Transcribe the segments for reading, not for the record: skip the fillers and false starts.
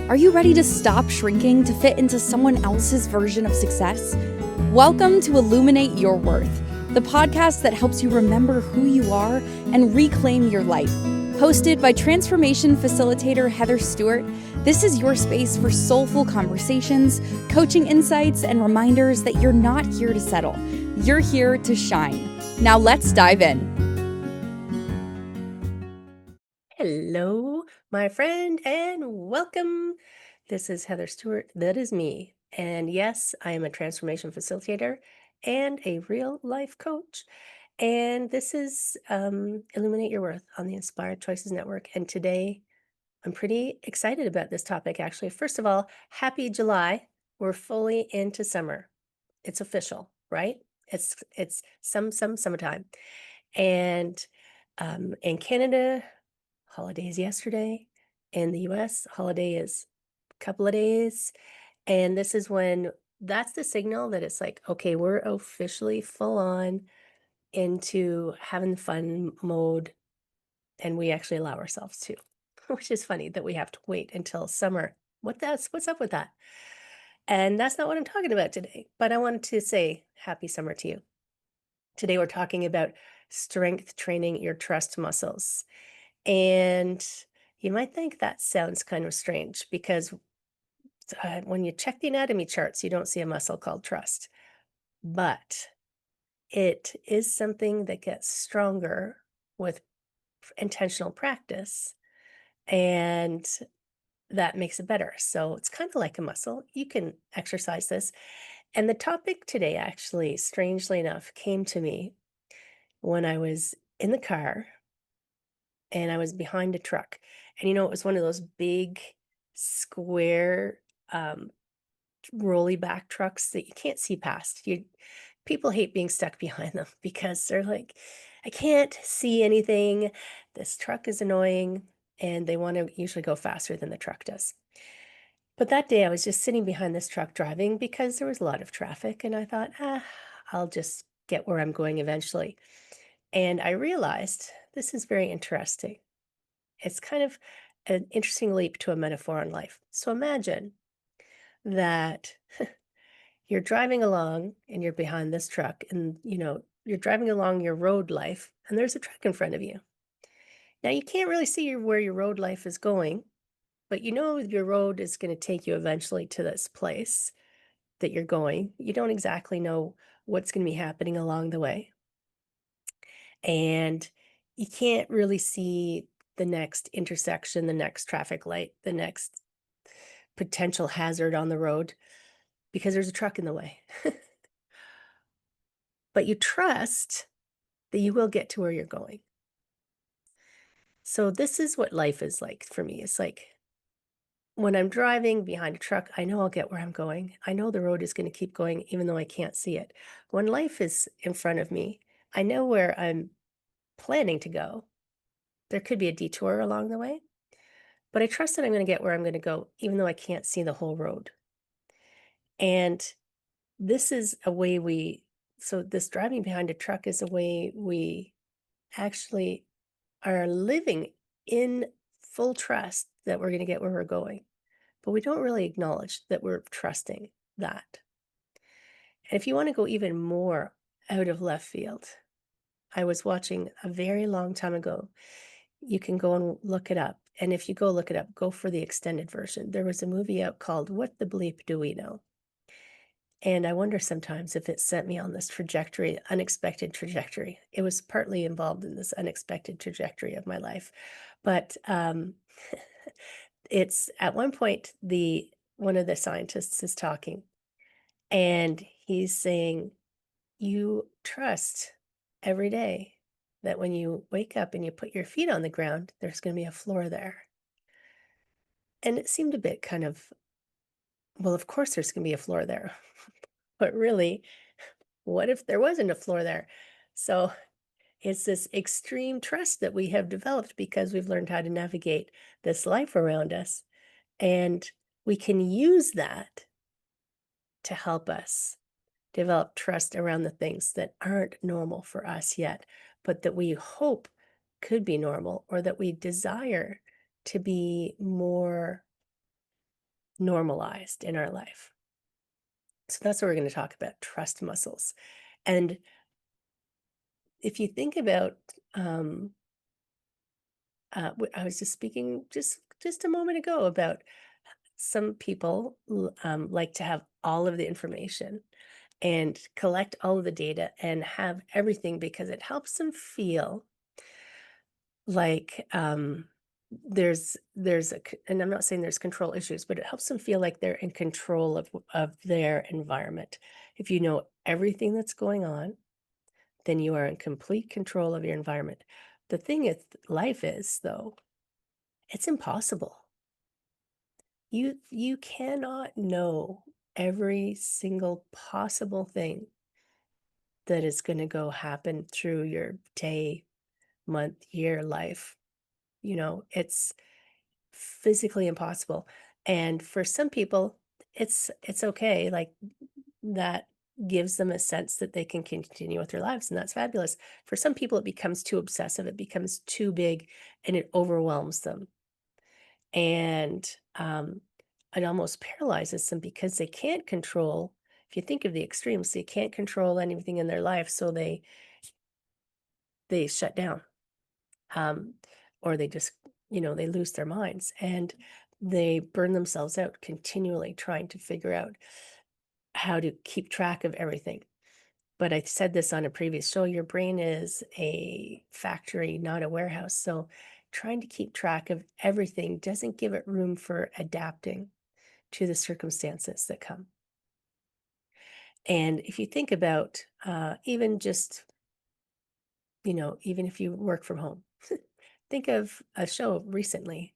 Are you ready to stop shrinking to fit into someone else's version of success? Welcome to Illuminate Your Worth, the podcast that helps you remember who you are and reclaim your life. Hosted by transformation facilitator Heather Stewart, this is your space for soulful conversations, coaching insights, and reminders that you're not here to settle. You're here to shine. Now let's dive in. Hello, my friend, and welcome. This is Heather Stewart. That is me. And yes, I am a transformation facilitator and a real life coach. And this is Illuminate Your Worth on the Inspired Choices Network. And today I'm pretty excited about this topic, actually. First of all, happy July. We're fully into summer. It's official, right? It's summertime. And in Canada, holidays yesterday. In the US, holiday is a couple of days. And this is when that's the signal that it's like, okay, we're officially full on into having fun mode. And we actually allow ourselves to, which is funny that we have to wait until summer. What's up with that? And that's not what I'm talking about today. But I wanted to say happy summer to you. Today we're talking about strength training your trust muscles. And you might think that sounds kind of strange because when you check the anatomy charts, you don't see a muscle called trust. But it is something that gets stronger with intentional practice, and that makes it better. So it's kind of like a muscle. You can exercise this. And the topic today, actually, strangely enough, came to me when I was in the car and I was behind a truck. And it was one of those big square um, rolly back trucks that you can't see past. People hate being stuck behind them because they're like, I can't see anything. This truck is annoying, and they want to usually go faster than the truck does. But that day I was just sitting behind this truck driving because there was a lot of traffic, and I thought, I'll just get where I'm going eventually. And I realized this is very interesting. It's kind of an interesting leap to a metaphor in life. So imagine that you're driving along and you're behind this truck, and you're driving along your road life and there's a truck in front of you. Now you can't really see where your road life is going, but your road is going to take you eventually to this place that you're going. You don't exactly know what's going to be happening along the way. And you can't really see the next intersection, the next traffic light, the next potential hazard on the road because there's a truck in the way. But you trust that you will get to where you're going. So this is what life is like for me. It's like when I'm driving behind a truck, I know I'll get where I'm going. I know the road is going to keep going even though I can't see it. When life is in front of me, I know where I'm planning to go. There could be a detour along the way, but I trust that I'm going to get where I'm going to go even though I can't see the whole road. And this is a way so this driving behind a truck is a way we actually are living in full trust that we're going to get where we're going, but we don't really acknowledge that we're trusting that. And if you want to go even more out of left field, I was watching a very long time ago. You can go and look it up. And if you go look it up, go for the extended version. There was a movie out called What the Bleep Do We Know? And I wonder sometimes if it sent me on this trajectory, unexpected trajectory. It was partly involved in this unexpected trajectory of my life. But it's at one point, one of the scientists is talking and he's saying, you trust every day that when you wake up and you put your feet on the ground, there's going to be a floor there. And it seemed a bit kind of, well, of course there's going to be a floor there. But really, what if there wasn't a floor there? So it's this extreme trust that we have developed because we've learned how to navigate this life around us. And we can use that to help us develop trust around the things that aren't normal for us yet, but that we hope could be normal or that we desire to be more normalized in our life. So that's what we're going to talk about, trust muscles. And if you think about, I was just speaking just a moment ago about some people like to have all of the information and collect all of the data and have everything because it helps them feel like and I'm not saying there's control issues, but it helps them feel like they're in control of their environment. If you know everything that's going on, then you are in complete control of your environment. The thing is, life is, though, it's impossible. You cannot know every single possible thing that is going to go happen through your day, month, year, life. It's physically impossible. And for some people, it's okay. Like that gives them a sense that they can continue with their lives, and that's fabulous. For some people, it becomes too obsessive, it becomes too big, and it overwhelms them. And it almost paralyzes them because they can't control, if you think of the extremes, they can't control anything in their life, so they shut down. Or they just, they lose their minds and they burn themselves out continually trying to figure out how to keep track of everything. But I said this on a previous show, your brain is a factory, not a warehouse. So trying to keep track of everything doesn't give it room for adapting to the circumstances that come. And if you think about even just, even if you work from home, think of a show recently.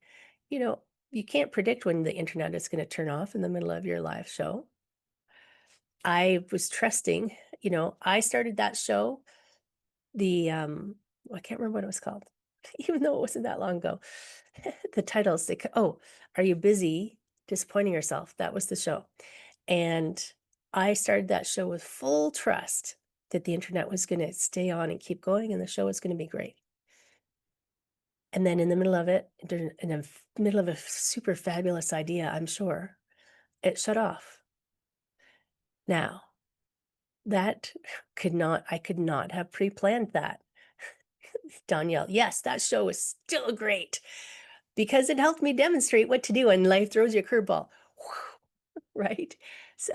You can't predict when the internet is going to turn off in the middle of your live show. I was trusting, I started that show, I can't remember what it was called, even though it wasn't that long ago. The titles, Are You Busy Disappointing Yourself? That was the show. And I started that show with full trust that the internet was going to stay on and keep going and the show was going to be great. And then in the middle of it, in the middle of a super fabulous idea, I'm sure, it shut off. Now, I could not have pre-planned that. Danielle, yes, that show is still great because it helped me demonstrate what to do when life throws you a curveball. Right? So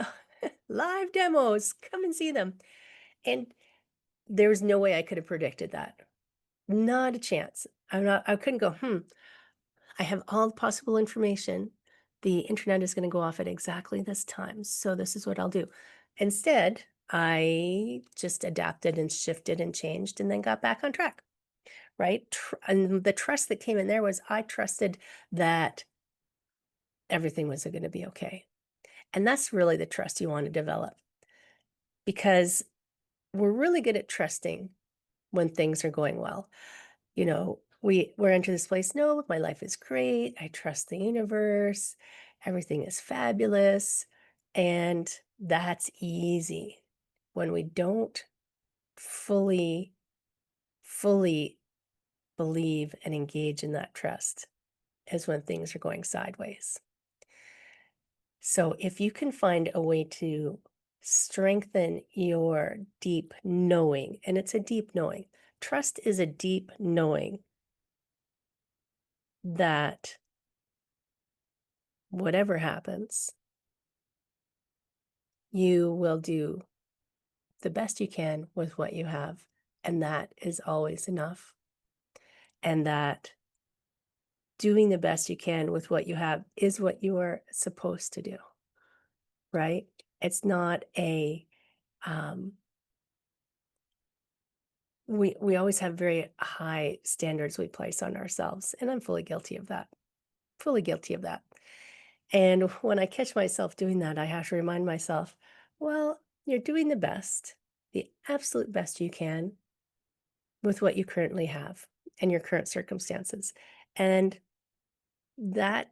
live demos, come and see them. And there was no way I could have predicted that. Not a chance. I couldn't go, I have all possible information. The internet is going to go off at exactly this time. So this is what I'll do. Instead, I just adapted and shifted and changed and then got back on track. Right? And the trust that came in there was I trusted that everything was going to be okay. And that's really the trust you want to develop, because we're really good at trusting when things are going well. We're into this place. No, my life is great. I trust the universe. Everything is fabulous. And that's easy. When we don't fully believe and engage in that trust is when things are going sideways. So if you can find a way to strengthen your deep knowing, and it's a deep knowing, trust is a deep knowing that whatever happens, you will do the best you can with what you have. And that is always enough. And that doing the best you can with what you have is what you are supposed to do, right? It's not we always have very high standards we place on ourselves. And I'm fully guilty of that. Fully guilty of that. And when I catch myself doing that, I have to remind myself, well, you're doing the absolute best you can with what you currently have and your current circumstances. And that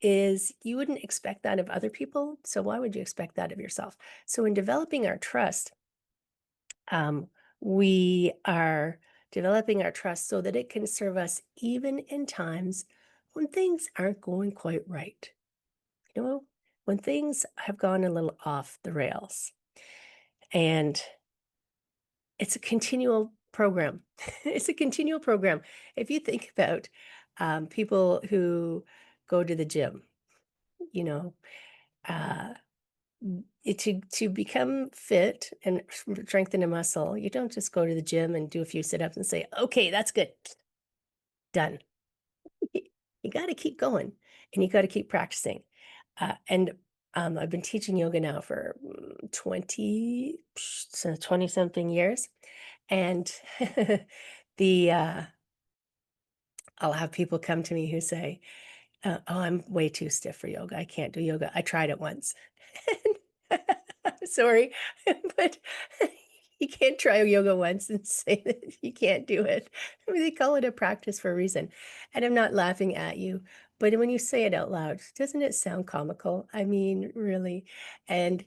is, you wouldn't expect that of other people. So why would you expect that of yourself? So in developing our trust, we are developing our trust so that it can serve us even in times when things aren't going quite right. when things have gone a little off the rails, and it's a continual program. It's a continual program. If you think about people who go to the gym, you know, uh, to become fit and strengthen a muscle, you don't just go to the gym and do a few sit-ups and say, "Okay, that's good, done." You got to keep going, and you got to keep practicing. I've been teaching yoga now for 20 something years, and the I'll have people come to me who say, "Oh, I'm way too stiff for yoga. I can't do yoga. I tried it once." Sorry, but you can't try yoga once and say that you can't do it. I mean, they call it a practice for a reason. And I'm not laughing at you, but when you say it out loud, doesn't it sound comical? I mean, really. And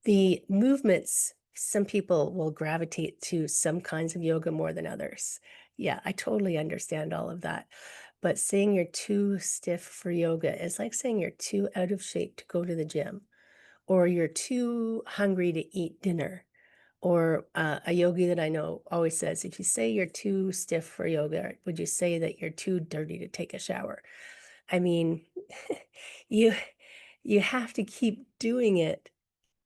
the movements, some people will gravitate to some kinds of yoga more than others. Yeah, I totally understand all of that. But saying you're too stiff for yoga is like saying you're too out of shape to go to the gym, or you're too hungry to eat dinner. Or a yogi that I know always says, if you say you're too stiff for yoga, would you say that you're too dirty to take a shower? I mean, you you have to keep doing it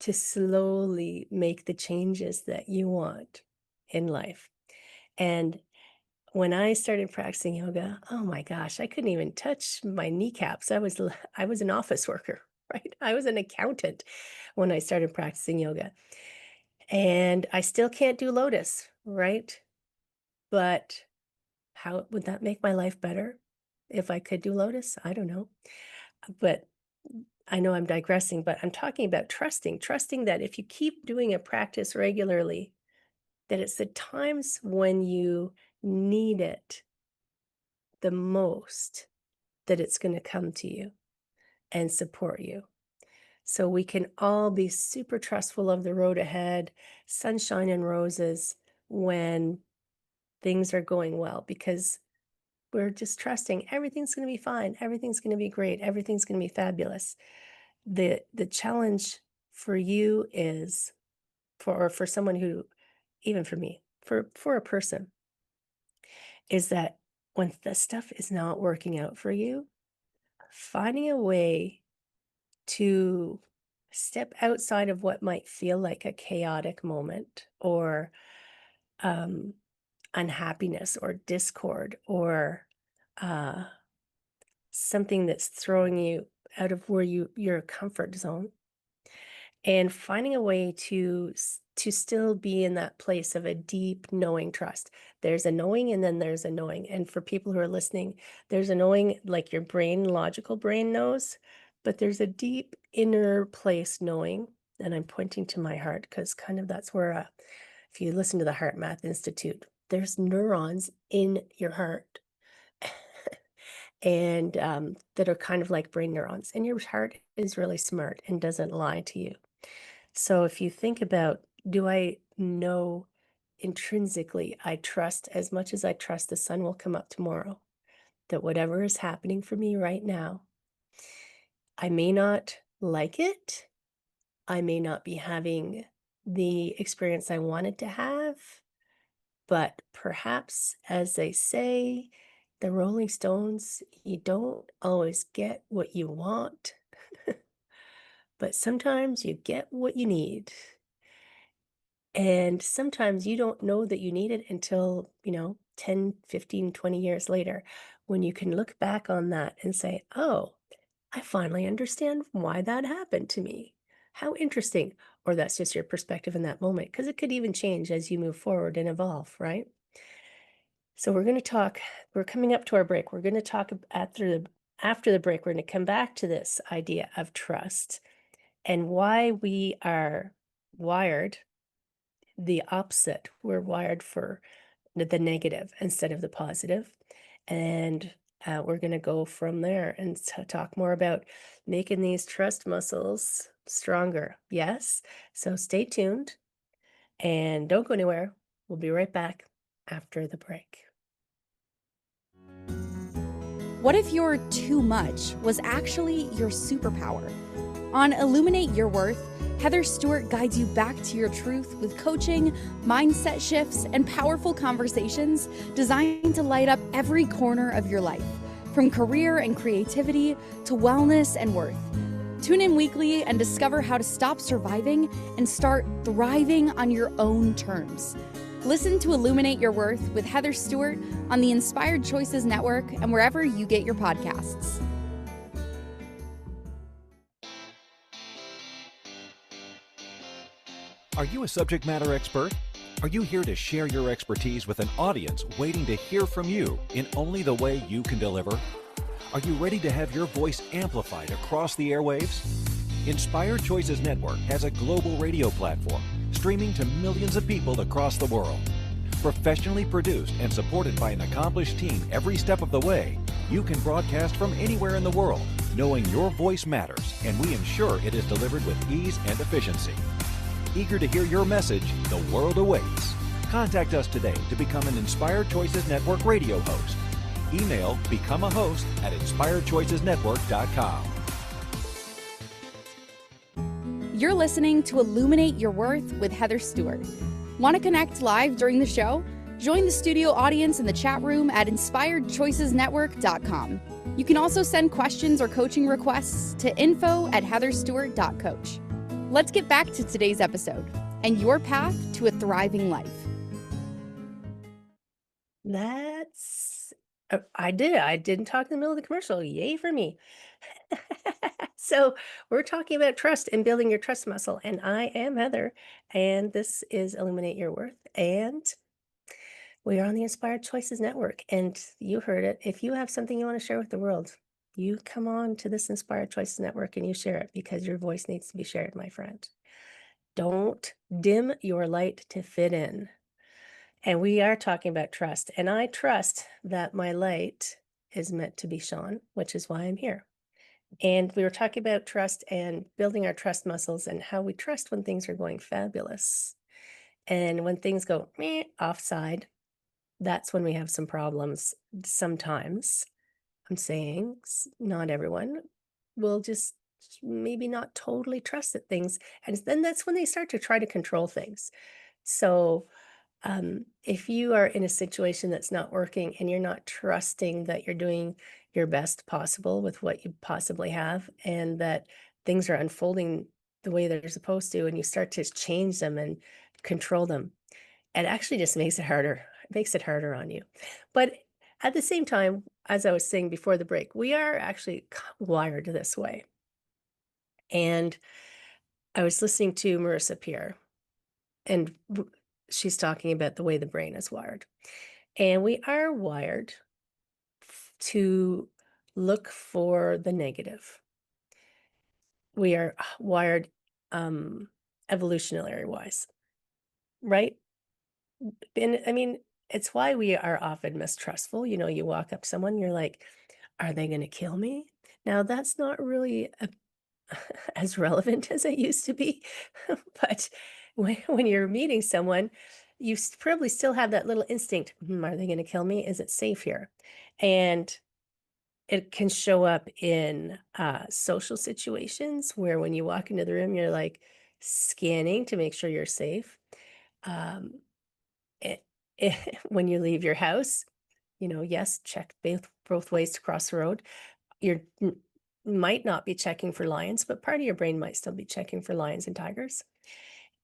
to slowly make the changes that you want in life. And when I started practicing yoga, oh my gosh, I couldn't even touch my kneecaps. I was an office worker, right? I was an accountant when I started practicing yoga. And I still can't do lotus, right? But how would that make my life better if I could do lotus? I don't know. But I know I'm digressing, but I'm talking about trusting that if you keep doing a practice regularly, that it's the times when you need it the most that it's going to come to you and support you. So we can all be super trustful of the road ahead, sunshine and roses when things are going well, because we're just trusting everything's going to be fine, everything's going to be great, everything's going to be fabulous. The challenge for you is for someone who, even for me, for a person, is that when the stuff is not working out for you, finding a way to step outside of what might feel like a chaotic moment, or um, unhappiness or discord, or uh, something that's throwing you out of where your comfort zone, and finding a way to still be in that place of a deep knowing trust. There's a knowing, and then there's a knowing. And for people who are listening, there's a knowing like your brain, logical brain knows, but there's a deep inner place knowing. And I'm pointing to my heart because kind of that's where, if you listen to the Heart Math Institute, there's neurons in your heart and that are kind of like brain neurons. And your heart is really smart and doesn't lie to you. So if you think about, do I know intrinsically, I trust as much as I trust the sun will come up tomorrow, that whatever is happening for me right now, I may not like it. I may not be having the experience I wanted to have, but perhaps, as they say, the Rolling Stones, you don't always get what you want, but sometimes you get what you need. And sometimes you don't know that you need it until, 10, 15, 20 years later, when you can look back on that and say, oh, I finally understand why that happened to me. How interesting. Or that's just your perspective in that moment, because it could even change as you move forward and evolve, right? So we're coming up to our break. We're going to talk after the break, we're going to come back to this idea of trust and why we are wired the opposite. We're wired for the negative instead of the positive. And we're going to go from there and talk more about making these trust muscles stronger. Yes. So stay tuned and don't go anywhere. We'll be right back after the break. What if your too much was actually your superpower? On Illuminate Your Worth, Heather Stewart guides you back to your truth with coaching, mindset shifts, and powerful conversations designed to light up every corner of your life, from career and creativity to wellness and worth. Tune in weekly and discover how to stop surviving and start thriving on your own terms. Listen to Illuminate Your Worth with Heather Stewart on the Inspired Choices Network and wherever you get your podcasts. Are you a subject matter expert? Are you here to share your expertise with an audience waiting to hear from you in only the way you can deliver? Are you ready to have your voice amplified across the airwaves? Inspired Choices Network has a global radio platform streaming to millions of people across the world. Professionally produced and supported by an accomplished team every step of the way, you can broadcast from anywhere in the world, knowing your voice matters, and we ensure it is delivered with ease and efficiency. Eager to hear your message, the world awaits. Contact us today to become an Inspired Choices Network radio host. Email becomeahost@inspiredchoicesnetwork.com. You're listening to Illuminate Your Worth with Heather Stewart. Want to connect live during the show? Join the studio audience in the chat room at inspiredchoicesnetwork.com. You can also send questions or coaching requests to info@heatherstewart.coach. Let's get back to today's episode and your path to a thriving life. I did it. I didn't talk in the middle of the commercial. Yay for me. So we're talking about trust and building your trust muscle. And I am Heather, and this is Illuminate Your Worth. And we are on the Inspired Choices Network. And you heard it. If you have something you want to share with the world, you come on to this Inspired Choices Network and you share it, because your voice needs to be shared, my friend. Don't dim your light to fit in. And we are talking about trust. And I trust that my light is meant to be shone, which is why I'm here. And we were talking about trust and building our trust muscles and how we trust when things are going fabulous. And when things go meh, offside, that's when we have some problems. Sometimes, I'm saying not everyone will just maybe not totally trust that things. And then that's when they start to try to control things. So if you are in a situation that's not working and you're not trusting that you're doing your best possible with what you possibly have, and that things are unfolding the way they're supposed to, and you start to change them and control them, it actually just makes it harder. It makes it harder on you. But at the same time, as I was saying before the break, we are actually wired this way. And I was listening to Marissa Peer, and she's talking about the way the brain is wired. And we are wired to look for the negative. We are wired evolutionary wise, right? And I mean, it's why we are often mistrustful. You know, you walk up to someone, you're like, are they going to kill me? Now, that's not really as relevant as it used to be. But when you're meeting someone, you probably still have that little instinct. Are they going to kill me? Is it safe here? And it can show up in social situations where when you walk into the room, you're like scanning to make sure you're safe. Um, it, when you leave your house, you know, yes, check both ways to cross the road. You're might not be checking for lions, but part of your brain might still be checking for lions and tigers.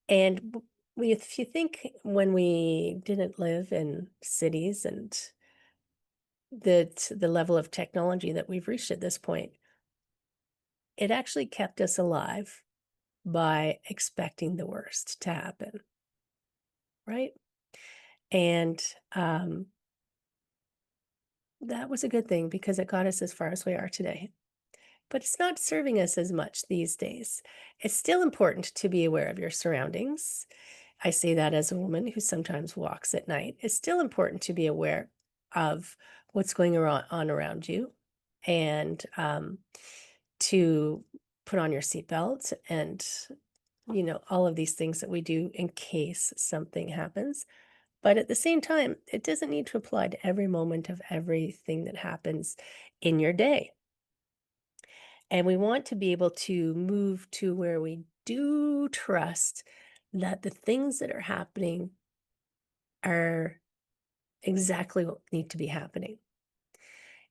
And if you think, when we didn't live in cities and the level of technology that we've reached at this point, it actually kept us alive by expecting the worst to happen, right? And that was a good thing, because it got us as far as we are today. But it's not serving us as much these days. It's still important to be aware of your surroundings. I say that as a woman who sometimes walks at night. It's still important to be aware of what's going on around you, and to put on your seatbelt, and, you know, all of these things that we do in case something happens. But at the same time, it doesn't need to apply to every moment of everything that happens in your day. And we want to be able to move to where we do trust that the things that are happening are exactly what need to be happening.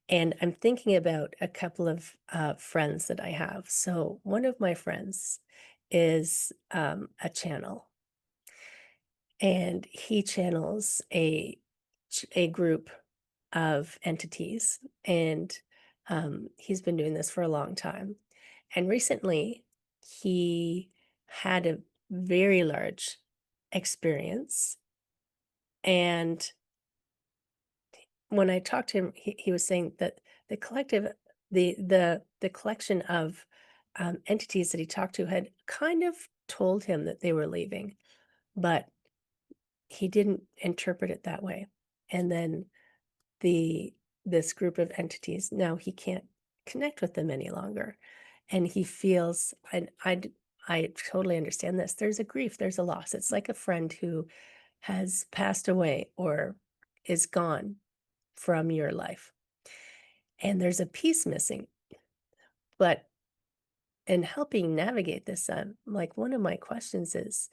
And I'm thinking about a couple of friends that I have. So one of my friends is a channel, and he channels a group of entities, and he's been doing this for a long time. And recently, he had a very large experience, and when I talked to him, he was saying that the collective the collection of, entities that he talked to had kind of told him that they were leaving, but he didn't interpret it that way. And then the this group of entities, now he can't connect with them any longer, and he feels, and I totally understand this. There's a grief, there's a loss. It's like a friend who has passed away or is gone from your life, and there's a piece missing. But in helping navigate this, like, one of my questions is,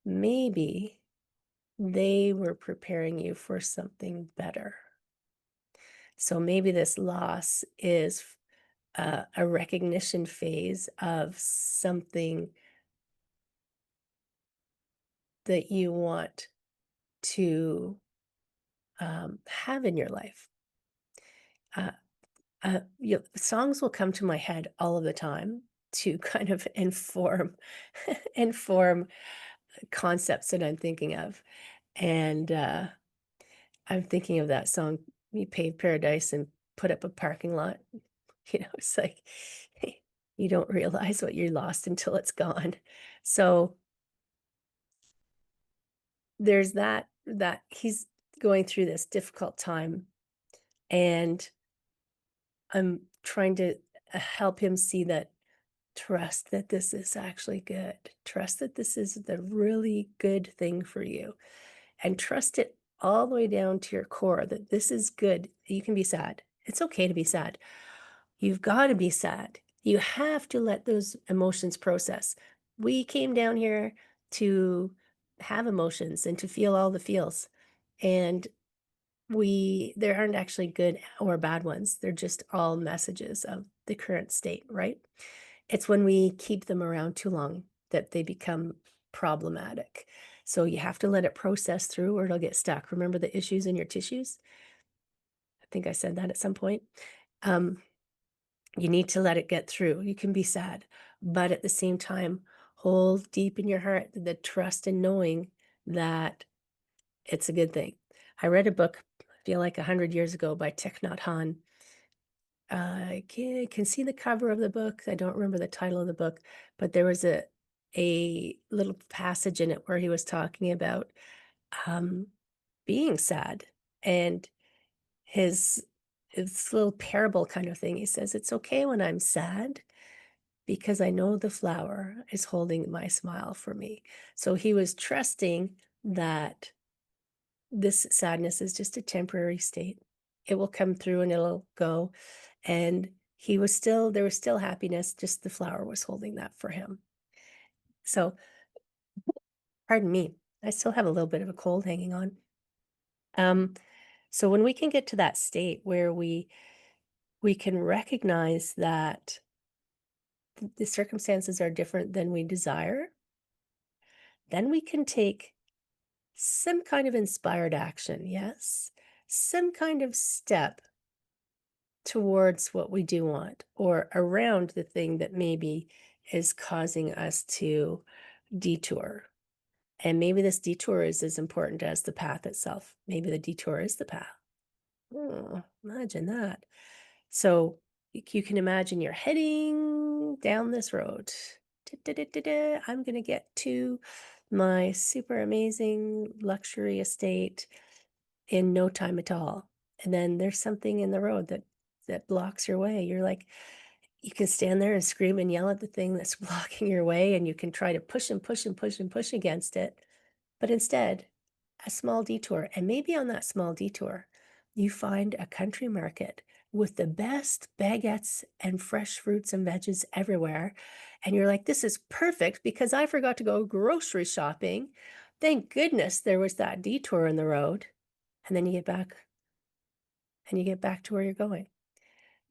maybe they were preparing you for something better. So maybe this loss is a recognition phase of something that you want to have in your life. Uh, songs will come to my head all of the time to kind of inform concepts that I'm thinking of. And I'm thinking of that song, "You Paved Paradise and Put Up a Parking Lot." It's like you don't realize what you lost until it's gone. So there's that he's going through this difficult time, and I'm trying to help him see that, trust that this is actually good. Trust that this is the really good thing for you, and trust it all the way down to your core that this is good. You can be sad. It's okay to be sad. You've got to be sad. You have to let those emotions process. We came down here to have emotions and to feel all the feels. And there aren't actually good or bad ones. They're just all messages of the current state, right? It's when we keep them around too long that they become problematic. So you have to let it process through or it'll get stuck. Remember the issues in your tissues? I think I said that at some point. Um, you need to let it get through. You can be sad, but at the same time, hold deep in your heart the trust in knowing that it's a good thing. I read a book, I feel like 100 years ago, by Thich Nhat Hanh. I can see the cover of the book. I don't remember the title of the book, but there was a little passage in it where he was talking about um, being sad, and his little parable kind of thing. He says, "It's okay when I'm sad because I know the flower is holding my smile for me." So he was trusting that this sadness is just a temporary state. It will come through and it'll go. And there was still happiness, just the flower was holding that for him. So, pardon me, I still have a little bit of a cold hanging on. Um, so when we can get to that state where we can recognize that the circumstances are different than we desire, then we can take some kind of inspired action, yes, some kind of step towards what we do want or around the thing that maybe is causing us to detour. And maybe this detour is as important as the path itself. Maybe the detour is the path. Oh, imagine that. So you can imagine you're heading down this road. I'm going to get to my super amazing luxury estate in no time at all. And then there's something in the road that blocks your way. You're like, you can stand there and scream and yell at the thing that's blocking your way, and you can try to push and push and push and push against it. But instead, a small detour, and maybe on that small detour, you find a country market with the best baguettes and fresh fruits and veggies everywhere. And you're like, this is perfect because I forgot to go grocery shopping. Thank goodness there was that detour in the road. And then you get back to where you're going.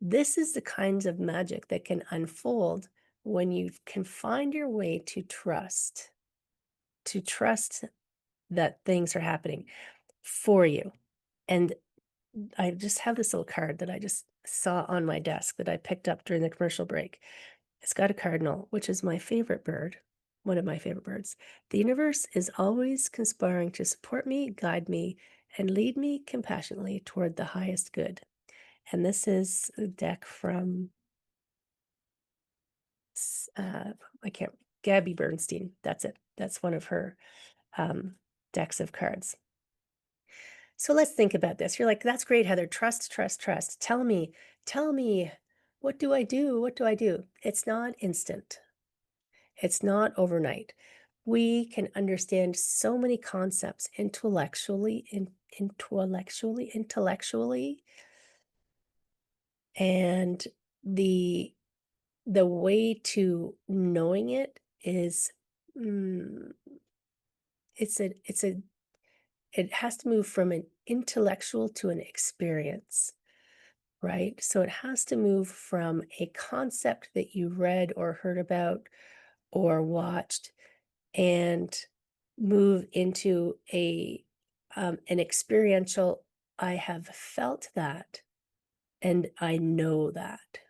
This is the kinds of magic that can unfold when you can find your way to trust that things are happening for you. And I just have this little card that I just saw on my desk that I picked up during the commercial break. It's got a cardinal, which is my favorite bird, one of my favorite birds. The universe is always conspiring to support me, guide me, and lead me compassionately toward the highest good. And this is a deck from I can't Gabby Bernstein. That's it. That's one of her decks of cards. So let's think about this. You're like, that's great, Heather. Trust, trust, trust. Tell me, what do I do? What do I do? It's not instant. It's not overnight. We can understand so many concepts intellectually, and the way to knowing it is, mm, it has to move from an intellectual to an experience, right? So it has to move from a concept that you read or heard about or watched and move into an experiential, I have felt that and I know that.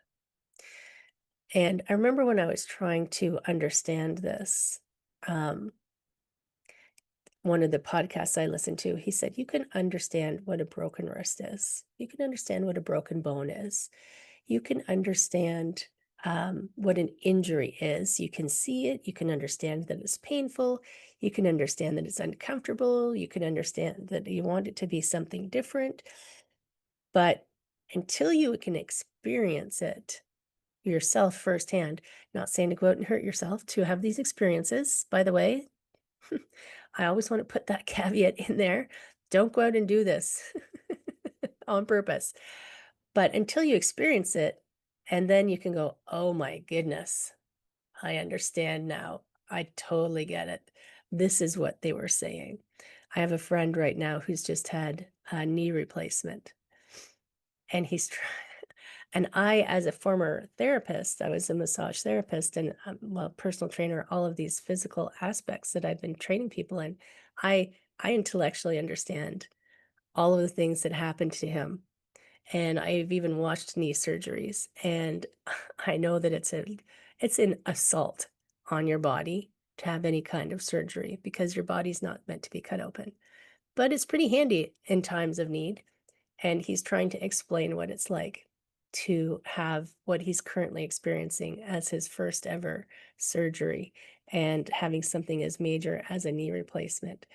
And I remember when I was trying to understand this, one of the podcasts I listened to, he said, you can understand what a broken wrist is. You can understand what a broken bone is. You can understand what an injury is. You can see it. You can understand that it's painful. You can understand that it's uncomfortable. You can understand that you want it to be something different. But until you can experience it yourself firsthand, not saying to go out and hurt yourself, to have these experiences, by the way, I always want to put that caveat in there. Don't go out and do this on purpose. But until you experience it, and then you can go, oh my goodness, I understand now. I totally get it. This is what they were saying. I have a friend right now who's just had a knee replacement. And and I, as a former therapist, I was a massage therapist and personal trainer, all of these physical aspects that I've been training people in. I intellectually understand all of the things that happened to him. And I've even watched knee surgeries, and I know that it's an assault on your body to have any kind of surgery because your body's not meant to be cut open. But it's pretty handy in times of need. And he's trying to explain what it's like to have what he's currently experiencing as his first ever surgery and having something as major as a knee replacement.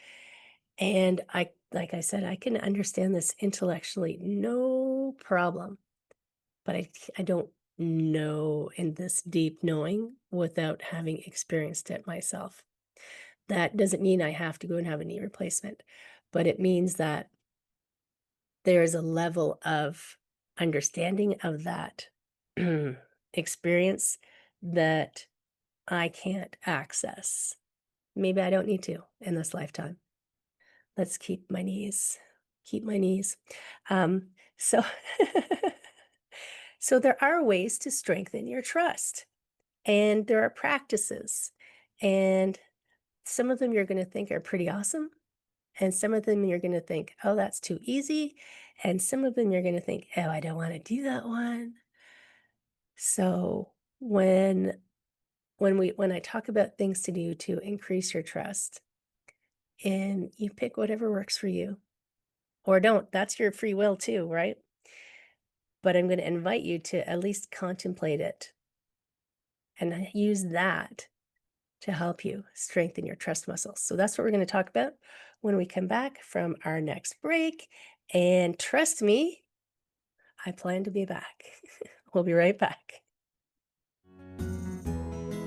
And like I said, I can understand this intellectually, no problem, but I don't know in this deep knowing without having experienced it myself. That doesn't mean I have to go and have a knee replacement, but it means that there is a level of understanding of that experience that I can't access. Maybe I don't need to in this lifetime. Let's keep my knees. Keep my knees. So, so there are ways to strengthen your trust, and there are practices, and some of them you're going to think are pretty awesome, and some of them you're going to think, oh, that's too easy, and some of them you're going to think, oh, I don't want to do that one. So when I talk about things to do to increase your trust, and you pick whatever works for you. Or don't. That's your free will too, right? But I'm going to invite you to at least contemplate it and use that to help you strengthen your trust muscles. So that's what we're going to talk about when we come back from our next break. And trust me, I plan to be back. We'll be right back.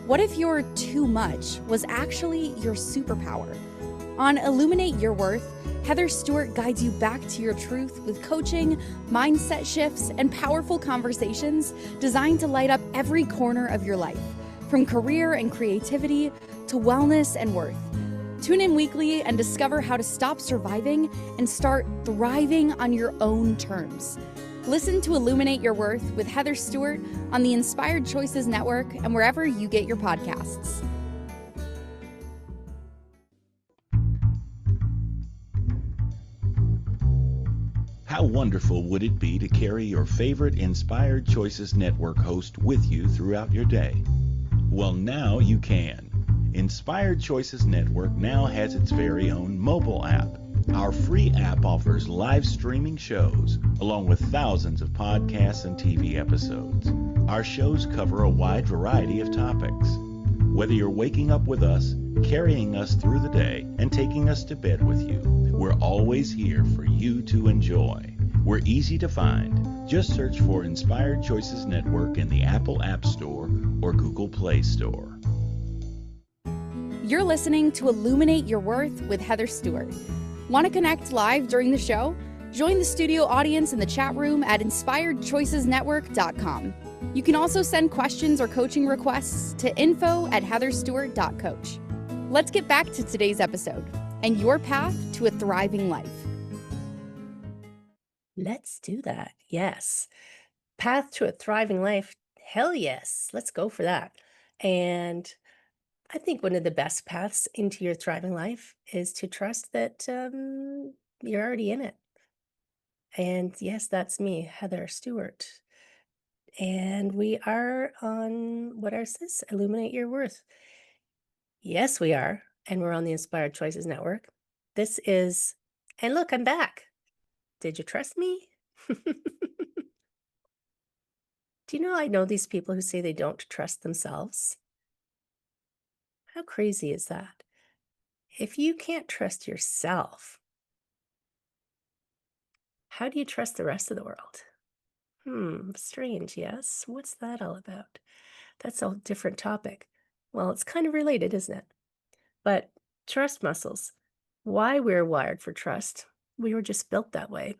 What if your too much was actually your superpower? On Illuminate Your Worth, Heather Stewart guides you back to your truth with coaching, mindset shifts, and powerful conversations designed to light up every corner of your life, from career and creativity to wellness and worth. Tune in weekly and discover how to stop surviving and start thriving on your own terms. Listen to Illuminate Your Worth with Heather Stewart on the Inspired Choices Network and wherever you get your podcasts. How wonderful would it be to carry your favorite Inspired Choices Network host with you throughout your day? Well, now you can. Inspired Choices Network now has its very own mobile app. Our free app offers live streaming shows, along with thousands of podcasts and TV episodes. Our shows cover a wide variety of topics. Whether you're waking up with us, carrying us through the day, and taking us to bed with you, we're always here for you to enjoy. We're easy to find. Just search for Inspired Choices Network in the Apple App Store or Google Play Store. You're listening to Illuminate Your Worth with Heather Stewart. Want to connect live during the show? Join the studio audience in the chat room at inspiredchoicesnetwork.com. You can also send questions or coaching requests to info@heatherstewart.coach. Let's get back to today's episode and your path to a thriving life. Let's do that. Yes. Path to a thriving life. Hell yes. Let's go for that. And I think one of the best paths into your thriving life is to trust that you're already in it. And yes, that's me, Heather Stewart. And we are on, what is this? Illuminate Your Worth. Yes, we are. And we're on the Inspired Choices Network. This is, and look, I'm back. Did you trust me? Do you know I know these people who say they don't trust themselves? How crazy is that? If you can't trust yourself, how do you trust the rest of the world? Strange, yes? What's that all about? That's a different topic. Well, it's kind of related, isn't it? But trust muscles, why we're wired for trust, we were just built that way.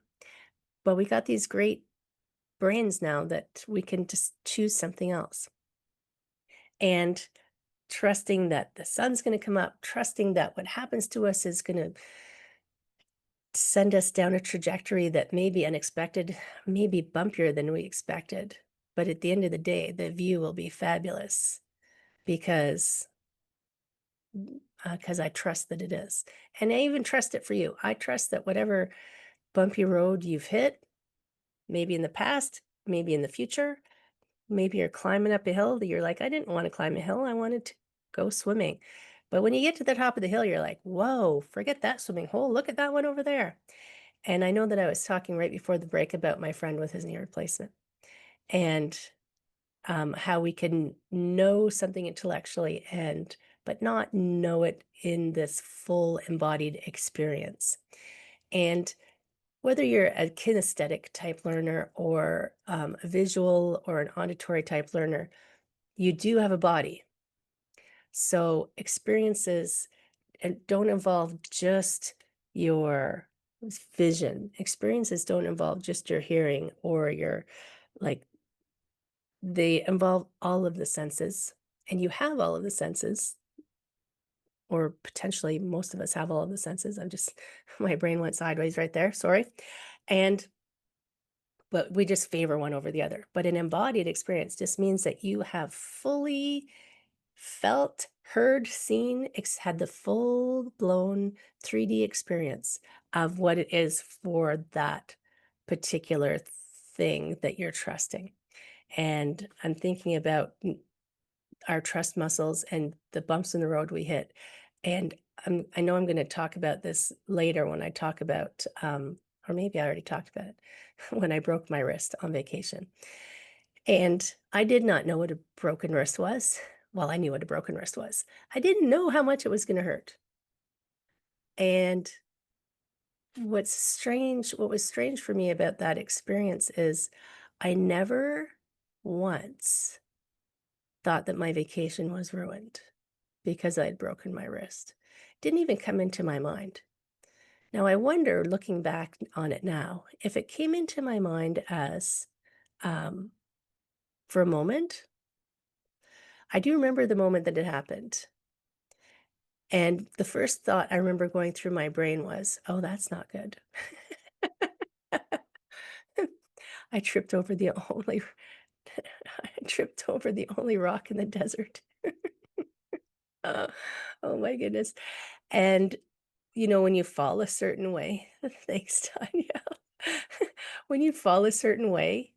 But we got these great brains now that we can just choose something else. And trusting that the sun's going to come up, trusting that what happens to us is going to send us down a trajectory that may be unexpected, maybe bumpier than we expected. But at the end of the day, the view will be fabulous because I trust that it is. And I even trust it for you. I trust that whatever bumpy road you've hit, maybe in the past, maybe in the future, maybe you're climbing up a hill that you're like, I didn't want to climb a hill. I wanted to go swimming. But when you get to the top of the hill, you're like, whoa, forget that swimming hole. Look at that one over there. And I know that I was talking right before the break about my friend with his knee replacement and how we can know something intellectually but not know it in this full embodied experience. And whether you're a kinesthetic type learner or a visual or an auditory type learner, you do have a body. So experiences don't involve just your vision. Experiences don't involve just your hearing or your, like, they involve all of the senses. And you have all of the senses, or potentially most of us have all of the senses. My brain went sideways right there. Sorry. But we just favor one over the other. But an embodied experience just means that you have fully felt, heard, seen, had the full-blown 3D experience of what it is for that particular thing that you're trusting. And I'm thinking about our trust muscles and the bumps in the road we hit. And I know I'm going to talk about this later when I talk about, or maybe I already talked about it, when I broke my wrist on vacation. And I did not know what a broken wrist was. Well, I knew what a broken wrist was. I didn't know how much it was going to hurt. And what was strange for me about that experience is I never once thought that my vacation was ruined because I had broken my wrist. Didn't even come into my mind. Now, I wonder, looking back on it now, if it came into my mind as um, for a moment. I do remember the moment that it happened. And the first thought I remember going through my brain was, oh, that's not good. I tripped over the only I tripped over the only rock in the desert. Uh, oh my goodness. And when you fall a certain way, thanks, Tanya. When you fall a certain way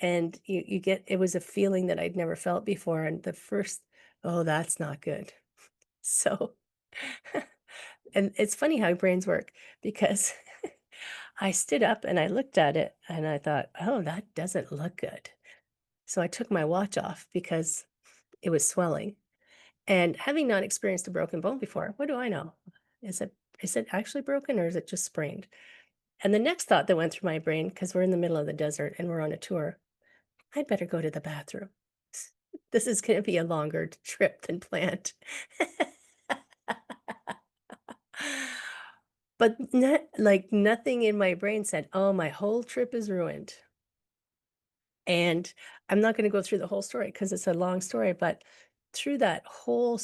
and you get it was a feeling that I'd never felt before. And the first, oh, that's not good. So and it's funny how brains work because I stood up and I looked at it and I thought, oh, that doesn't look good. So I took my watch off because it was swelling. And having not experienced a broken bone before, what do I know? Is it is it actually broken or is it just sprained? And the next thought that went through my brain, because we're in the middle of the desert and we're on a tour, I'd better go to the bathroom. This is going to be a longer trip than planned. But nothing in my brain said, "Oh, my whole trip is ruined." And I'm not gonna go through the whole story because it's a long story, but through that whole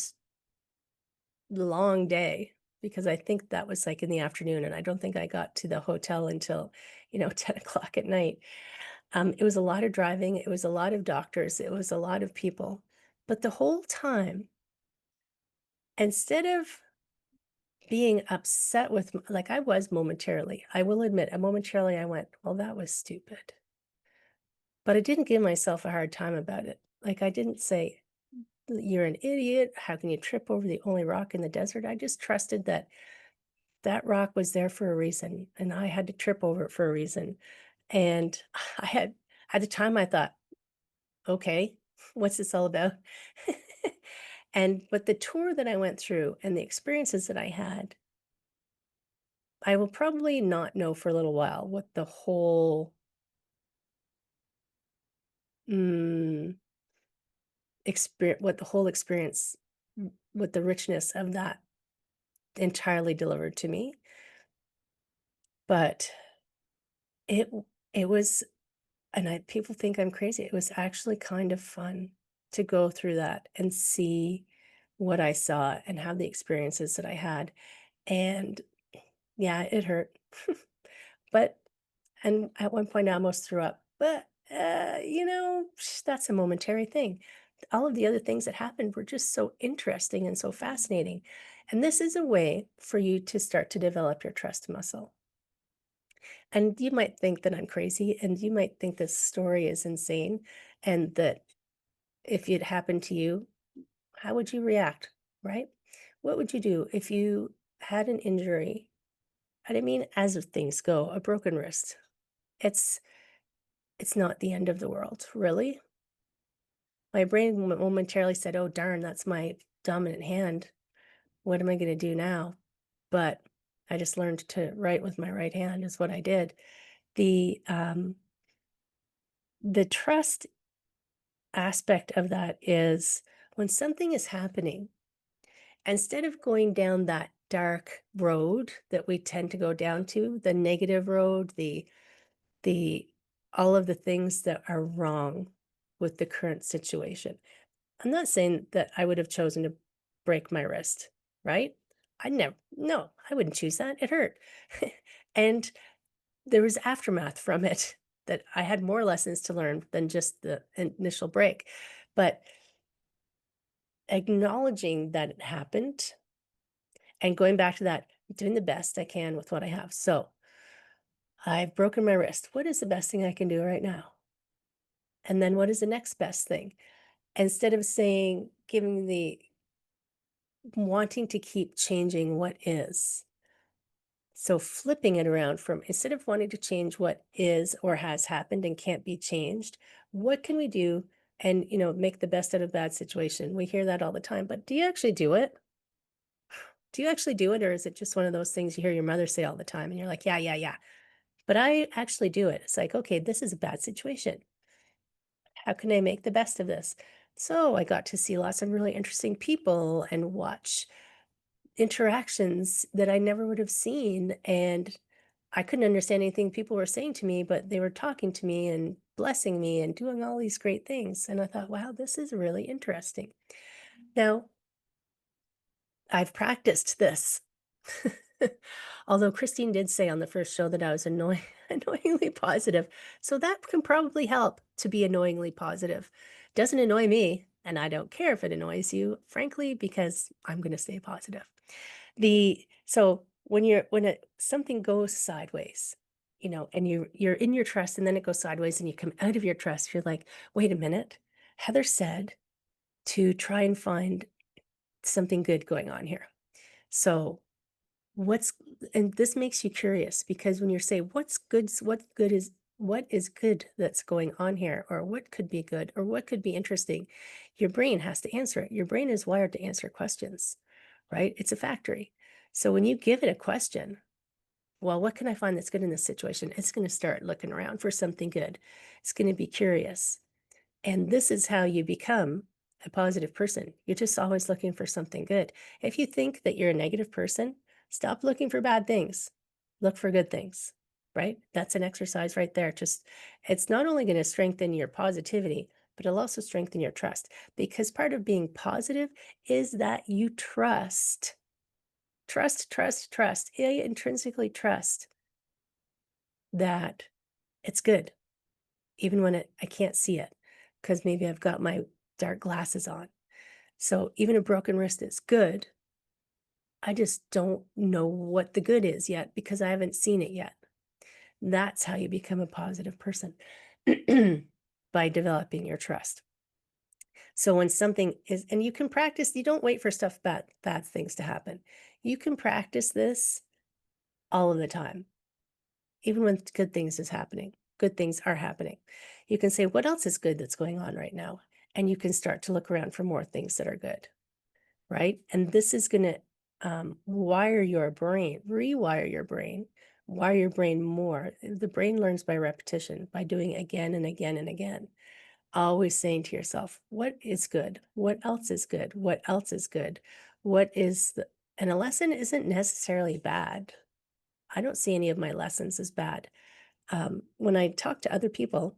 long day, because I think that was, like, in the afternoon, and I don't think I got to the hotel until, 10 o'clock at night. It was a lot of driving, it was a lot of doctors, it was a lot of people, but the whole time, instead of being upset with like, I was momentarily, I will admit, momentarily I went, "Well, that was stupid." But I didn't give myself a hard time about it. Like, I didn't say, "You're an idiot. How can you trip over the only rock in the desert?" I just trusted that that rock was there for a reason, and I had to trip over it for a reason. And I had at the time, I thought, "Okay, what's this all about?" But the tour that I went through and the experiences that I had, I will probably not know for a little while what the whole, mm, experience, what the richness of that entirely delivered to me. But it it was, and people think I'm crazy. It was actually kind of fun to go through that and see what I saw and have the experiences that I had. And yeah, it hurt. But and at one point I almost threw up. But that's a momentary thing. All of the other things that happened were just so interesting and so fascinating. And this is a way for you to start to develop your trust muscle. And you might think that I'm crazy, and you might think this story is insane, and that if it happened to you, how would you react, right? What would you do if you had an injury? And I mean, as of things go, a broken wrist. It's it's not the end of the world, really. My brain momentarily said, "Oh darn, that's my dominant hand. What am I going to do now?" But I just learned to write with my right hand is what I did. The um, the trust aspect of that is when something is happening, instead of going down that dark road that we tend to go down to, the negative road, the all of the things that are wrong with the current situation. I'm not saying that I would have chosen to break my wrist, right? No, I wouldn't choose that. It hurt. And there was aftermath from it that I had more lessons to learn than just the initial break. But acknowledging that it happened and going back to that, doing the best I can with what I have. So I've broken my wrist. What is the best thing I can do right now? And then what is the next best thing? Instead of saying, giving the wanting to keep changing what is. So flipping it around from instead of wanting to change what is or has happened and can't be changed, what can we do and make the best out of a bad situation? We hear that all the time, but do you actually do it? Do you actually do it, or is it just one of those things you hear your mother say all the time and you're like, yeah, yeah, yeah. But I actually do it. It's like, okay, this is a bad situation. How can I make the best of this? So I got to see lots of really interesting people and watch interactions that I never would have seen. And I couldn't understand anything people were saying to me, but they were talking to me and blessing me and doing all these great things. And I thought, wow, this is really interesting. Now, I've practiced this. Although Christine did say on the first show that I was annoyingly positive. So that can probably help to be annoyingly positive. Doesn't annoy me, and I don't care if it annoys you, frankly, because I'm going to stay positive. So when something goes sideways, and you're in your trust and then it goes sideways and you come out of your trust, you're like, wait a minute. Heather said to try and find something good going on here. So and this makes you curious, because when you say what is good that's going on here, or what could be good, or what could be interesting, your brain has to answer it. Your brain is wired to answer questions, right? It's a factory. So when you give it a question, well, what can I find that's good in this situation? It's going to start looking around for something good. It's going to be curious. And this is how you become a positive person. You're just always looking for something good. If you think that you're a negative person, stop looking for bad things. Look for good things, right? That's an exercise right there. It's not only going to strengthen your positivity, but it'll also strengthen your trust, because part of being positive is that you trust. Trust. You intrinsically trust that it's good, even when I can't see it, because maybe I've got my dark glasses on. So even a broken wrist is good. I just don't know what the good is yet, because I haven't seen it yet. That's how you become a positive person, by developing your trust. So when something is, and you can practice, you don't wait for bad things to happen. You can practice this all of the time, even when good things are happening. You can say, what else is good that's going on right now? And you can start to look around for more things that are good, right? And this is going to rewire your brain more. The brain learns by repetition, by doing again and again and again. Always saying to yourself, what is good? What else is good? What else is good? And a lesson isn't necessarily bad. I don't see any of my lessons as bad. When I talk to other people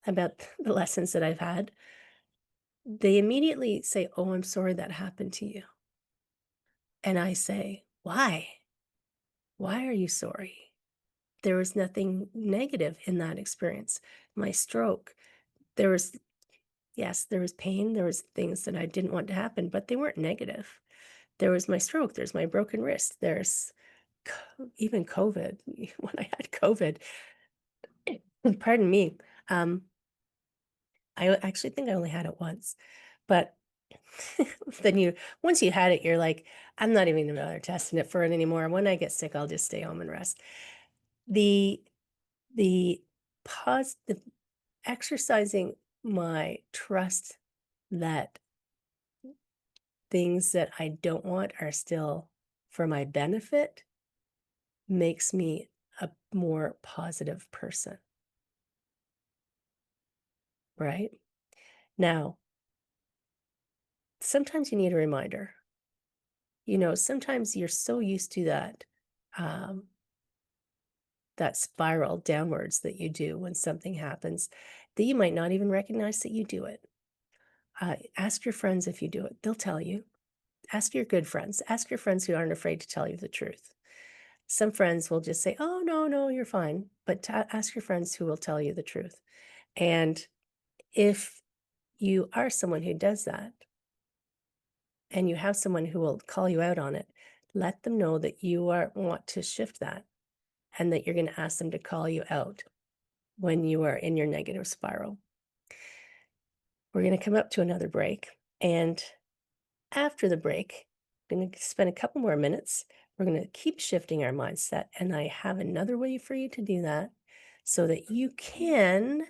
about the lessons that I've had, they immediately say, oh, I'm sorry that happened to you. And I say, why? Why are you sorry? There was nothing negative in that experience. My stroke, there was pain. There was things that I didn't want to happen, but they weren't negative. There was my stroke. There's my broken wrist. There's even COVID. When I had COVID, pardon me, I actually think I only had it once, but then once you had it, you're like, I'm not even gonna bother testing it for it anymore. When I get sick, I'll just stay home and rest. The exercising my trust that things that I don't want are still for my benefit makes me a more positive person, right? Now, sometimes you need a reminder. Sometimes you're so used to that spiral downwards that you do when something happens that you might not even recognize that you do it. Ask your friends if you do it. They'll tell you. Ask your good friends. Ask your friends who aren't afraid to tell you the truth. Some friends will just say, oh, no, you're fine. But ask your friends who will tell you the truth. And if you are someone who does that, and you have someone who will call you out on it, let them know that you want to shift that, and that you're going to ask them to call you out when you are in your negative spiral. We're going to come up to another break. And after the break, we're going to spend a couple more minutes. We're going to keep shifting our mindset. And I have another way for you to do that, so that you can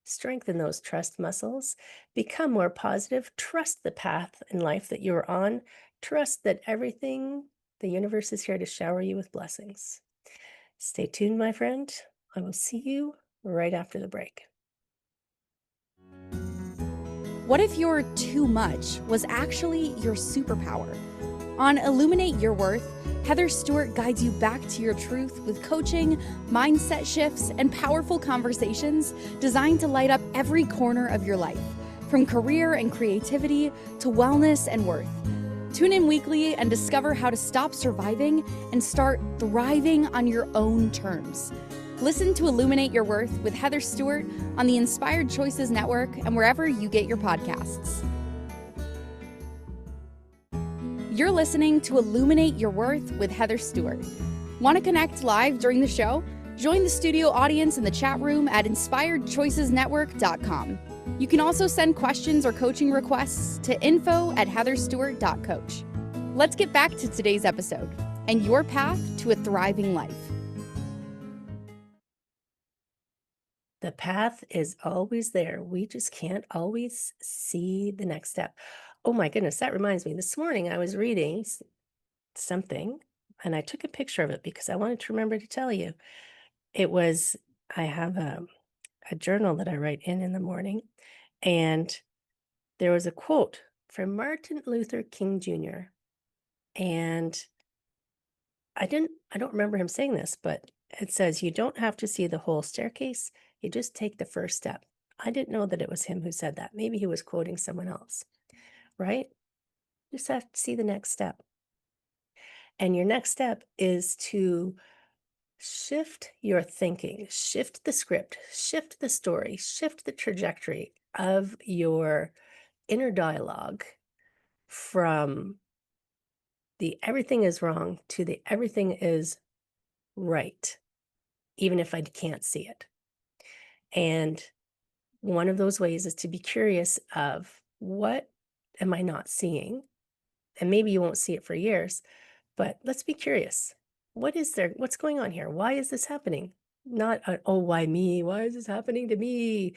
strengthen those trust muscles, become more positive, trust the path in life that you're on, trust that the universe is here to shower you with blessings. Stay tuned, my friend. I will see you right after the break. What if your too much was actually your superpower? On Illuminate Your Worth, Heather Stewart guides you back to your truth with coaching, mindset shifts, and powerful conversations designed to light up every corner of your life, from career and creativity to wellness and worth. Tune in weekly and discover how to stop surviving and start thriving on your own terms. Listen to Illuminate Your Worth with Heather Stewart on the Inspired Choices Network and wherever you get your podcasts. You're listening to Illuminate Your Worth with Heather Stewart. Want to connect live during the show? Join the studio audience in the chat room at inspiredchoicesnetwork.com. You can also send questions or coaching requests to info@heatherstewart.coach. Let's get back to today's episode and your path to a thriving life. The path is always there. We just can't always see the next step. Oh my goodness, that reminds me. This morning I was reading something and I took a picture of it because I wanted to remember to tell you. I have a journal that I write in the morning, and there was a quote from Martin Luther King Jr. And I don't remember him saying this, but it says, "You don't have to see the whole staircase. You just take the first step." I didn't know that it was him who said that. Maybe he was quoting someone else, right? Just have to see the next step. And your next step is to shift your thinking, shift the script, shift the story, shift the trajectory of your inner dialogue from the everything is wrong to the everything is right, even if I can't see it. And one of those ways is to be curious of what am I not seeing? And maybe you won't see it for years, but let's be curious. What is there? What's going on here? Why is this happening? Not, oh, why me? Why is this happening to me?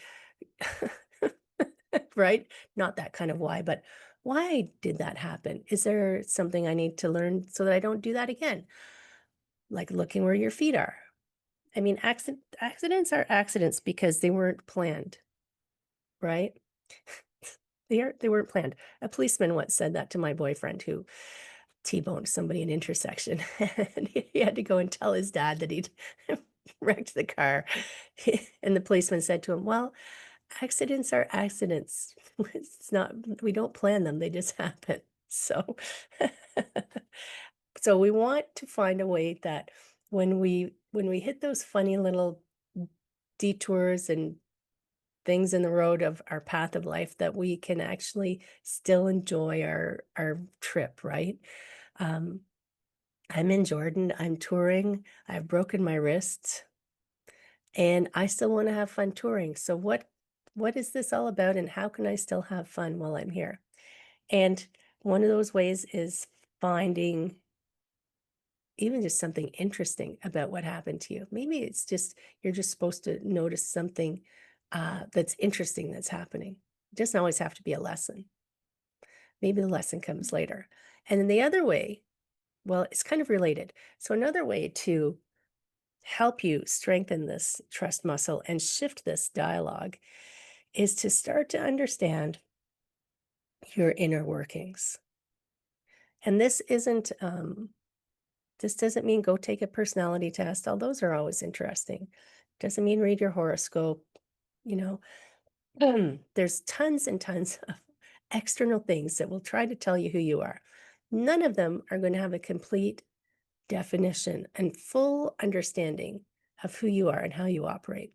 Right? Not that kind of why, but why did that happen? Is there something I need to learn so that I don't do that again? Like looking where your feet are. I mean, accidents are accidents because they weren't planned, right? They weren't planned. A policeman once said that to my boyfriend who T-boned somebody in intersection, and he had to go and tell his dad that he'd wrecked the car. And the policeman said to him, "Well, accidents are accidents. It's not, we don't plan them, they just happen." So, so we want to find a way that when we hit those funny little detours and things in the road of our path of life, that we can actually still enjoy our trip, right? Um, I'm in Jordan, I'm touring, I've broken my wrists, and I still want to have fun touring. So what is this all about, and how can I still have fun while I'm here? And one of those ways is finding even just something interesting about what happened to you. Maybe it's just you're just supposed to notice something that's interesting that's happening. It doesn't always have to be a lesson. Maybe the lesson comes later. And then the other way, well, it's kind of related. So another way to help you strengthen this trust muscle and shift this dialogue is to start to understand your inner workings. And this doesn't mean go take a personality test, although those are always interesting. Doesn't mean read your horoscope, you know. There's tons and tons of external things that will try to tell you who you are. None of them are going to have a complete definition and full understanding of who you are and how you operate.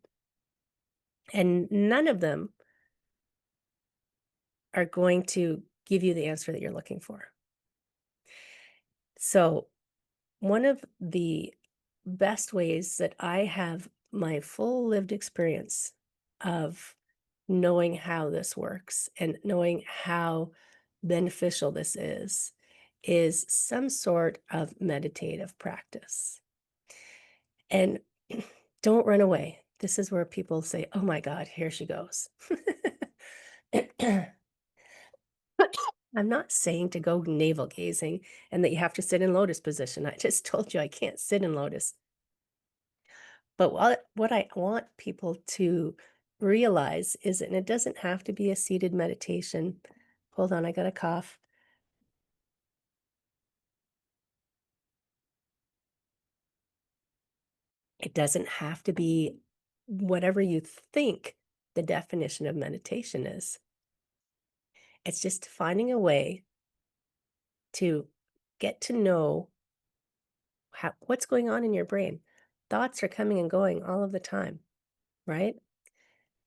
And none of them are going to give you the answer that you're looking for. So, one of the best ways that I have my full lived experience of knowing how this works and knowing how beneficial this is some sort of meditative practice. And don't run away. This is where people say, "Oh my God, here she goes." I'm not saying to go navel gazing and that you have to sit in lotus position. I just told you I can't sit in lotus. But what I want people to realize is, and it doesn't have to be a seated meditation. Hold on, I got a cough. It doesn't have to be whatever you think the definition of meditation is. It's just finding a way to get to know what's going on in your brain. Thoughts are coming and going all of the time, right?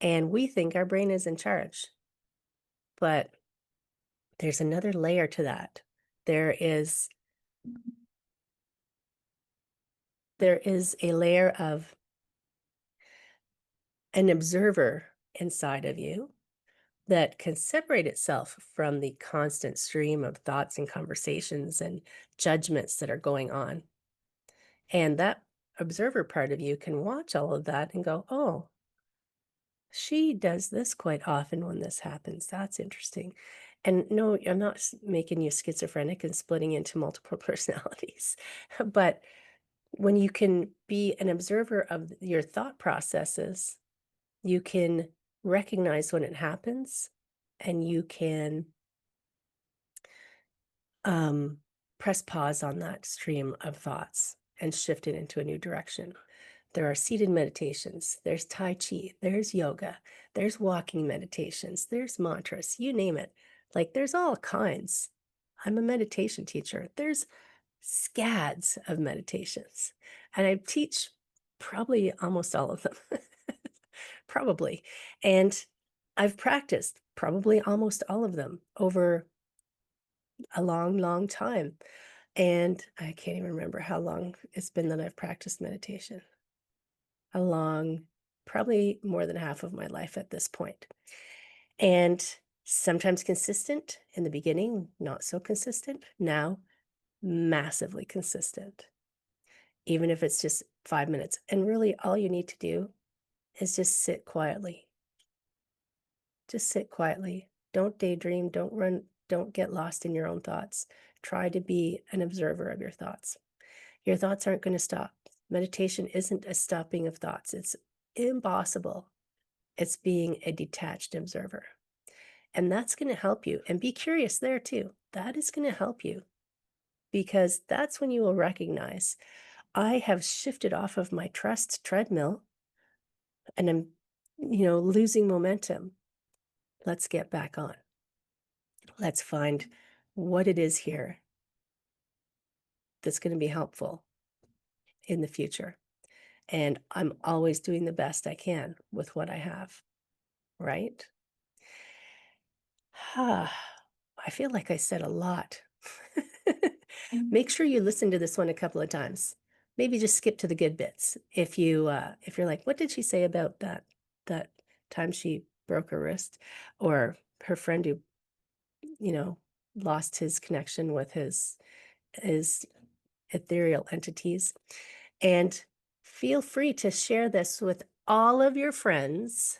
And we think our brain is in charge, but there's another layer to that. There is a layer of an observer inside of you that can separate itself from the constant stream of thoughts and conversations and judgments that are going on. And that observer part of you can watch all of that and go, oh, she does this quite often when this happens. That's interesting. And no, I'm not making you schizophrenic and splitting into multiple personalities. But when you can be an observer of your thought processes, you can recognize when it happens, and you can press pause on that stream of thoughts and shift it into a new direction. There are seated meditations, there's Tai Chi, there's yoga, there's walking meditations, there's mantras, you name it. Like, there's all kinds. I'm a meditation teacher. There's scads of meditations, and I teach probably almost all of them. Probably. And I've practiced probably almost all of them over a long, long time. And I can't even remember how long it's been that I've practiced meditation. Probably more than half of my life at this point. And sometimes consistent in the beginning, not so consistent. Now, massively consistent. Even if it's just 5 minutes. And really, all you need to do is just sit quietly. Just sit quietly. Don't daydream. Don't run. Don't get lost in your own thoughts. Try to be an observer of your thoughts. Your thoughts aren't going to stop. Meditation isn't a stopping of thoughts. It's impossible. It's being a detached observer. And that's going to help you. And be curious there too. That is going to help you, because that's when you will recognize, I have shifted off of my trust treadmill and I'm, losing momentum. Let's get back on. Let's find what it is here that's going to be helpful in the future. And I'm always doing the best I can with what I have, right? I feel like I said a lot. Make sure you listen to this one a couple of times. Maybe just skip to the good bits. If you're like, what did she say about that time she broke her wrist, or her friend who, lost his connection with his ethereal entities? And feel free to share this with all of your friends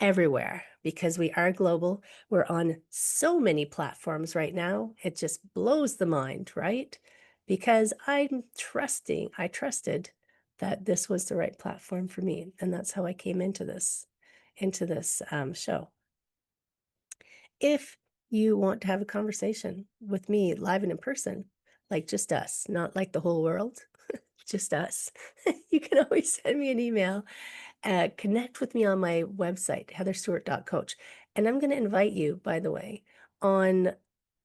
everywhere, because we are global. We're on so many platforms right now. It just blows the mind, right? Because I trusted that this was the right platform for me. And that's how I came into this show. If you want to have a conversation with me live and in person, like just us, not like the whole world, just us, you can always send me an email. Connect with me on my website, heatherstewart.coach. And I'm going to invite you, by the way, on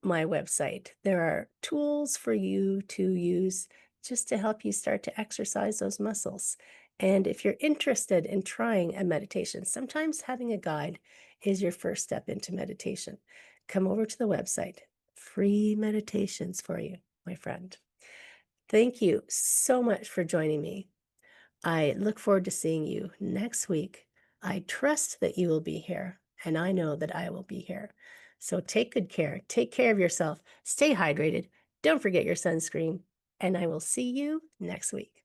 my website. There are tools for you to use just to help you start to exercise those muscles. And if you're interested in trying a meditation, sometimes having a guide is your first step into meditation. Come over to the website. Free meditations for you, my friend. Thank you so much for joining me. I look forward to seeing you next week. I trust that you will be here, and I know that I will be here. So take good care. Take care of yourself. Stay hydrated. Don't forget your sunscreen, and I will see you next week.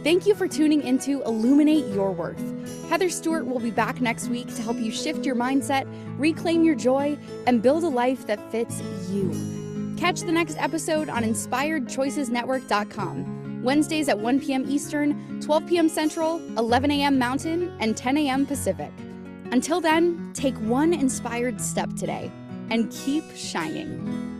Thank you for tuning into Illuminate Your Worth. Heather Stewart will be back next week to help you shift your mindset, reclaim your joy, and build a life that fits you. Catch the next episode on InspiredChoicesNetwork.com, Wednesdays at 1 p.m. Eastern, 12 p.m. Central, 11 a.m. Mountain, and 10 a.m. Pacific. Until then, take one inspired step today and keep shining.